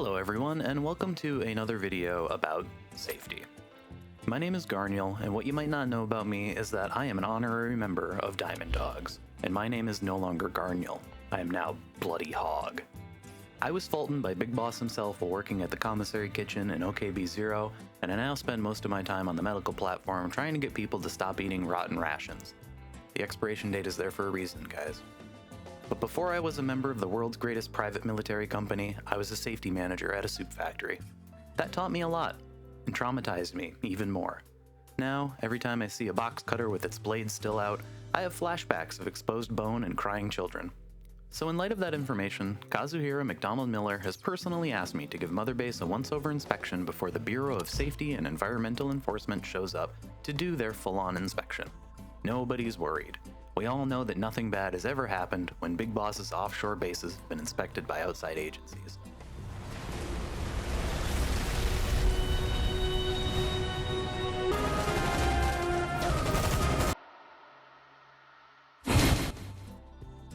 Hello everyone, and welcome to another video about safety. My name is Garniel, and what you might not know about me is that I am an honorary member of Diamond Dogs, and my name is no longer Garniel. I am now Bloody Hog. I was Fulton by Big Boss himself while working at the commissary kitchen in OKB0, and I now spend most of my time on the medical platform trying to get people to stop eating rotten rations. The expiration date is there for a reason, guys. But before I was a member of the world's greatest private military company, I was a safety manager at a soup factory. That taught me a lot, and traumatized me even more. Now, every time I see a box cutter with its blade still out, I have flashbacks of exposed bone and crying children. So in light of that information, Kazuhira McDonald Miller has personally asked me to give Mother Base a once-over inspection before the Bureau of Safety and Environmental Enforcement shows up to do their full-on inspection. Nobody's worried. We all know that nothing bad has ever happened when Big Boss's offshore bases have been inspected by outside agencies.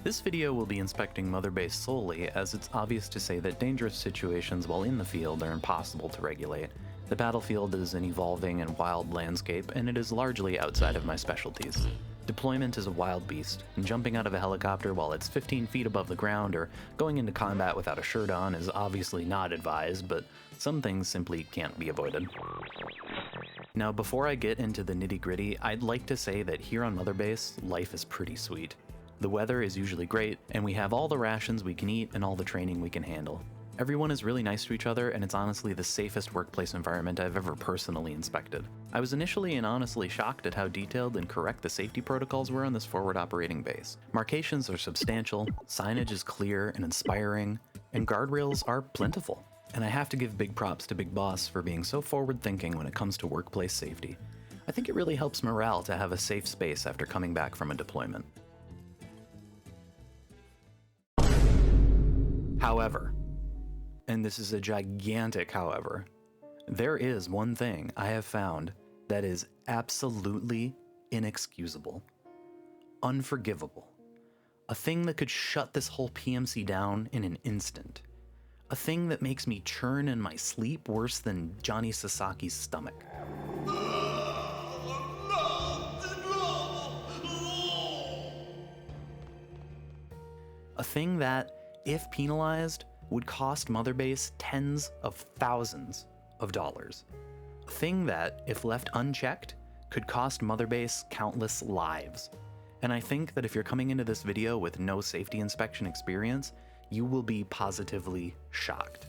This video will be inspecting Mother Base solely, as it's obvious to say that dangerous situations while in the field are impossible to regulate. The battlefield is an evolving and wild landscape, and it is largely outside of my specialties. Deployment is a wild beast, and jumping out of a helicopter while it's 15 feet above the ground or going into combat without a shirt on is obviously not advised, but some things simply can't be avoided. Now, before I get into the nitty-gritty, I'd like to say that here on Mother Base, life is pretty sweet. The weather is usually great, and we have all the rations we can eat and all the training we can handle. Everyone is really nice to each other, and it's honestly the safest workplace environment I've ever personally inspected. I was initially and honestly shocked at how detailed and correct the safety protocols were on this forward operating base. Markations are substantial, signage is clear and inspiring, and guardrails are plentiful. And I have to give big props to Big Boss for being so forward-thinking when it comes to workplace safety. I think it really helps morale to have a safe space after coming back from a deployment. However, and this is a gigantic however, there is one thing I have found that is absolutely inexcusable, unforgivable, a thing that could shut this whole PMC down in an instant, a thing that makes me churn in my sleep worse than Johnny Sasaki's stomach. A thing that, if penalized, would cost Mother Base tens of thousands of dollars. A thing that, if left unchecked, could cost Mother Base countless lives. And I think that if you're coming into this video with no safety inspection experience, you will be positively shocked.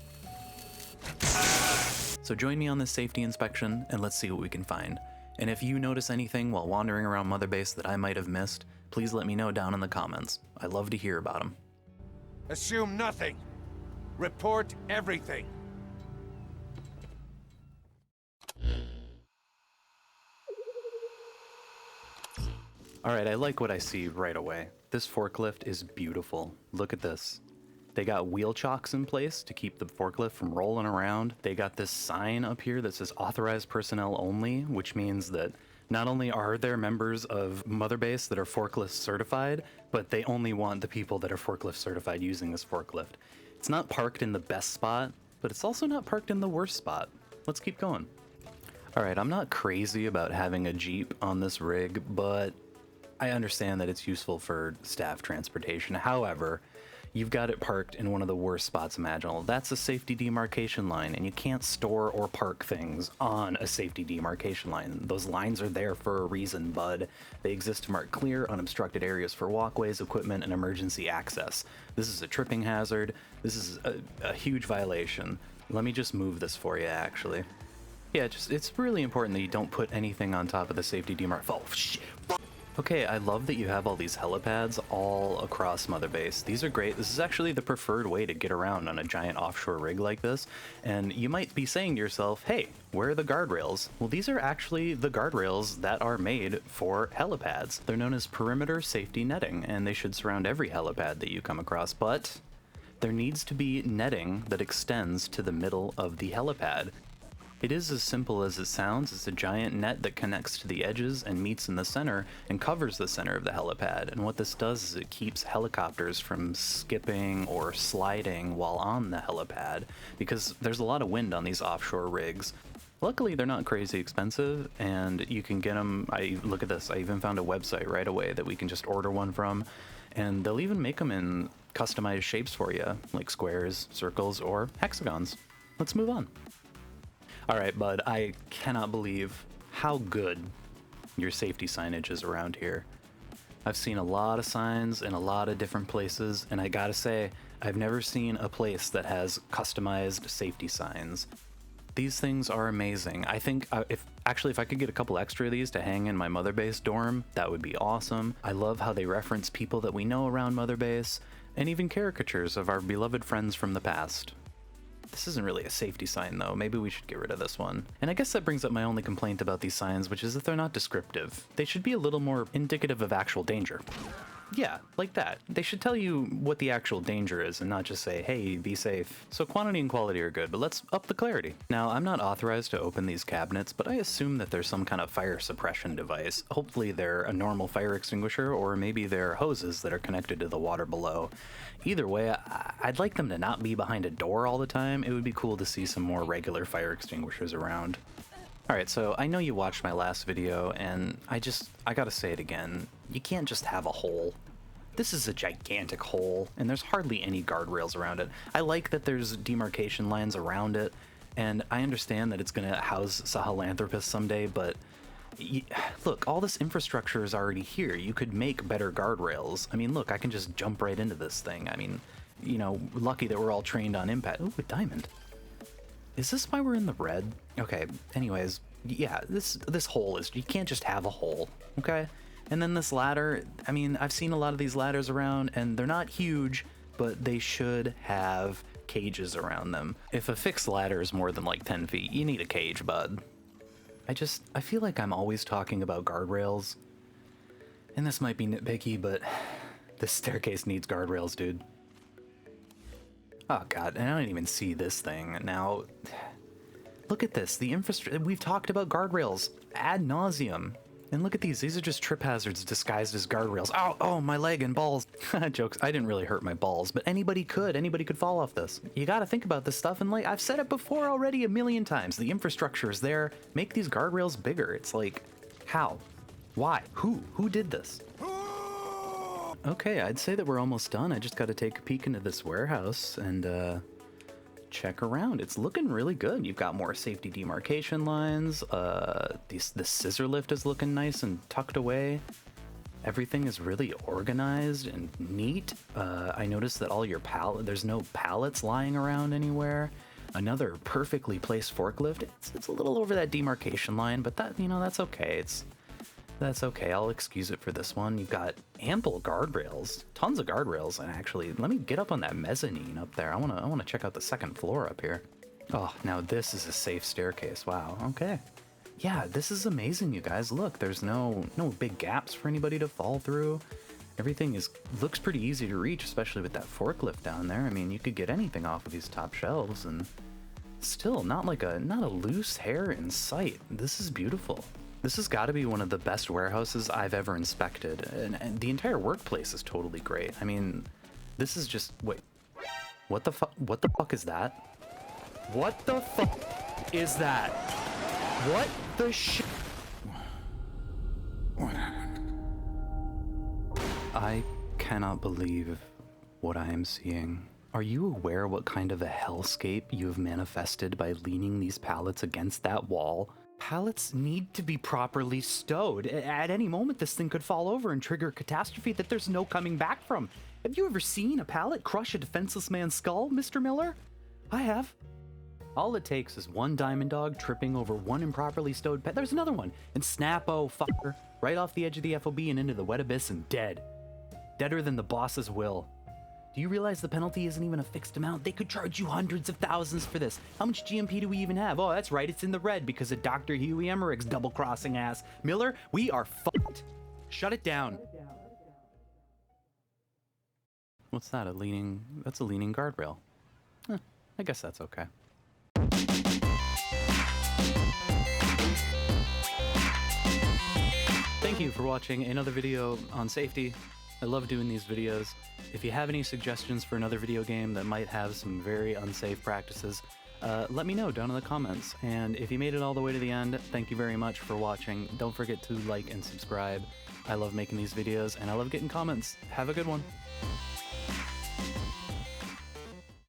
So join me on this safety inspection and let's see what we can find. And if you notice anything while wandering around Mother Base that I might have missed, please let me know down in the comments. I love to hear about them. Assume nothing. Report everything. Alright, I like what I see right away. This forklift is beautiful. Look at this. They got wheel chocks in place to keep the forklift from rolling around. They got this sign up here that says authorized personnel only, which means that not only are there members of Mother Base that are forklift certified, but they only want the people that are forklift certified using this forklift. It's not parked in the best spot, but it's also not parked in the worst spot. Let's keep going. Alright, I'm not crazy about having a Jeep on this rig, but I understand that it's useful for staff transportation. However, you've got it parked in one of the worst spots imaginable. That's a safety demarcation line, and you can't store or park things on a safety demarcation line. Those lines are there for a reason, bud. They exist to mark clear, unobstructed areas for walkways, equipment, and emergency access. This is a tripping hazard. This is a huge violation. Let me just move this for you, actually. Yeah, it's really important that you don't put anything on top of the safety demarc. Oh, shit. Okay, I love that you have all these helipads all across Mother Base. These are great. This is actually the preferred way to get around on a giant offshore rig like this. And you might be saying to yourself, hey, where are the guardrails? Well, these are actually the guardrails that are made for helipads. They're known as perimeter safety netting, and they should surround every helipad that you come across. But there needs to be netting that extends to the middle of the helipad. It is as simple as it sounds. It's a giant net that connects to the edges and meets in the center and covers the center of the helipad. And what this does is it keeps helicopters from skipping or sliding while on the helipad, because there's a lot of wind on these offshore rigs. Luckily, they're not crazy expensive, and you can get them. Look at this. I even found a website right away that we can just order one from, and they'll even make them in customized shapes for you, like squares, circles, or hexagons. Let's move on. All right, bud, I cannot believe how good your safety signage is around here. I've seen a lot of signs in a lot of different places, and I gotta say, I've never seen a place that has customized safety signs. These things are amazing. I think if I could get a couple extra of these to hang in my Mother Base dorm, that would be awesome. I love how they reference people that we know around Mother Base, and even caricatures of our beloved friends from the past. This isn't really a safety sign though, maybe we should get rid of this one. And I guess that brings up my only complaint about these signs, which is that they're not descriptive. They should be a little more indicative of actual danger. Yeah, like that. They should tell you what the actual danger is and not just say, hey, be safe. So quantity and quality are good, but let's up the clarity. Now, I'm not authorized to open these cabinets, but I assume that there's some kind of fire suppression device. Hopefully they're a normal fire extinguisher, or maybe they're hoses that are connected to the water below. Either way, I'd like them to not be behind a door all the time. It would be cool to see some more regular fire extinguishers around. Alright, so I know you watched my last video, and I gotta say it again. You can't just have a hole. This is a gigantic hole, and there's hardly any guardrails around it. I like that there's demarcation lines around it, and I understand that it's gonna house Sahelanthropus someday, but look, all this infrastructure is already here. You could make better guardrails. I mean, look, I can just jump right into this thing. I mean, you know, lucky that we're all trained on impact. Ooh, a diamond. Is this why we're in the red? Okay, anyways, yeah, this hole is, you can't just have a hole, okay? And then this ladder, I mean, I've seen a lot of these ladders around, and they're not huge, but they should have cages around them. If a fixed ladder is more than like 10 feet, you need a cage, bud. I feel like I'm always talking about guardrails, and this might be nitpicky, but this staircase needs guardrails, dude. Oh god, and I don't even see this thing. Now, look at this, the infrastructure, we've talked about guardrails ad nauseum. And look at these are just trip hazards disguised as guardrails. Oh, my leg and balls. Jokes, I didn't really hurt my balls, but anybody could fall off this. You gotta think about this stuff, and like, I've said it before already a million times, the infrastructure is there, make these guardrails bigger. It's like, how? Why? Who did this? Okay, I'd say that we're almost done. I just gotta take a peek into this warehouse and check around. It's looking really good. You've got more safety demarcation lines. The scissor lift is looking nice and tucked away. Everything is really organized and neat. I noticed that all your there's no pallets lying around anywhere. Another perfectly placed forklift. It's a little over that demarcation line, but that's okay. That's okay, I'll excuse it for this one. You've got ample guardrails, tons of guardrails, and actually, let me get up on that mezzanine up there. I wanna check out the second floor up here. Oh, now this is a safe staircase, wow, okay. Yeah, this is amazing, you guys. Look, there's no big gaps for anybody to fall through. Everything looks pretty easy to reach, especially with that forklift down there. I mean, you could get anything off of these top shelves, and still, not a loose hair in sight. This is beautiful. This has got to be one of the best warehouses I've ever inspected, and the entire workplace is totally great. I mean, this is just, wait, what the fuck is that? What the fuck is that? What the shit? I cannot believe what I am seeing. Are you aware what kind of a hellscape you have manifested by leaning these pallets against that wall? Pallets need to be properly stowed. At any moment, this thing could fall over and trigger a catastrophe that there's no coming back from. Have you ever seen a pallet crush a defenseless man's skull, Mr. Miller? I have. All it takes is one diamond dog tripping over one improperly stowed there's another one, and snap-o fucker, right off the edge of the FOB and into the wet abyss and dead. Deader than the boss's will. Do you realize the penalty isn't even a fixed amount? They could charge you hundreds of thousands for this. How much GMP do we even have? Oh, that's right, it's in the red because of Dr. Huey Emmerich's double-crossing ass. Miller, we are fucked. Shut it down. What's that, that's a leaning guardrail. I guess that's okay. Thank you for watching another video on safety. I love doing these videos. If you have any suggestions for another video game that might have some very unsafe practices, let me know down in the comments. And if you made it all the way to the end, thank you very much for watching. Don't forget to like and subscribe. I love making these videos and I love getting comments. Have a good one.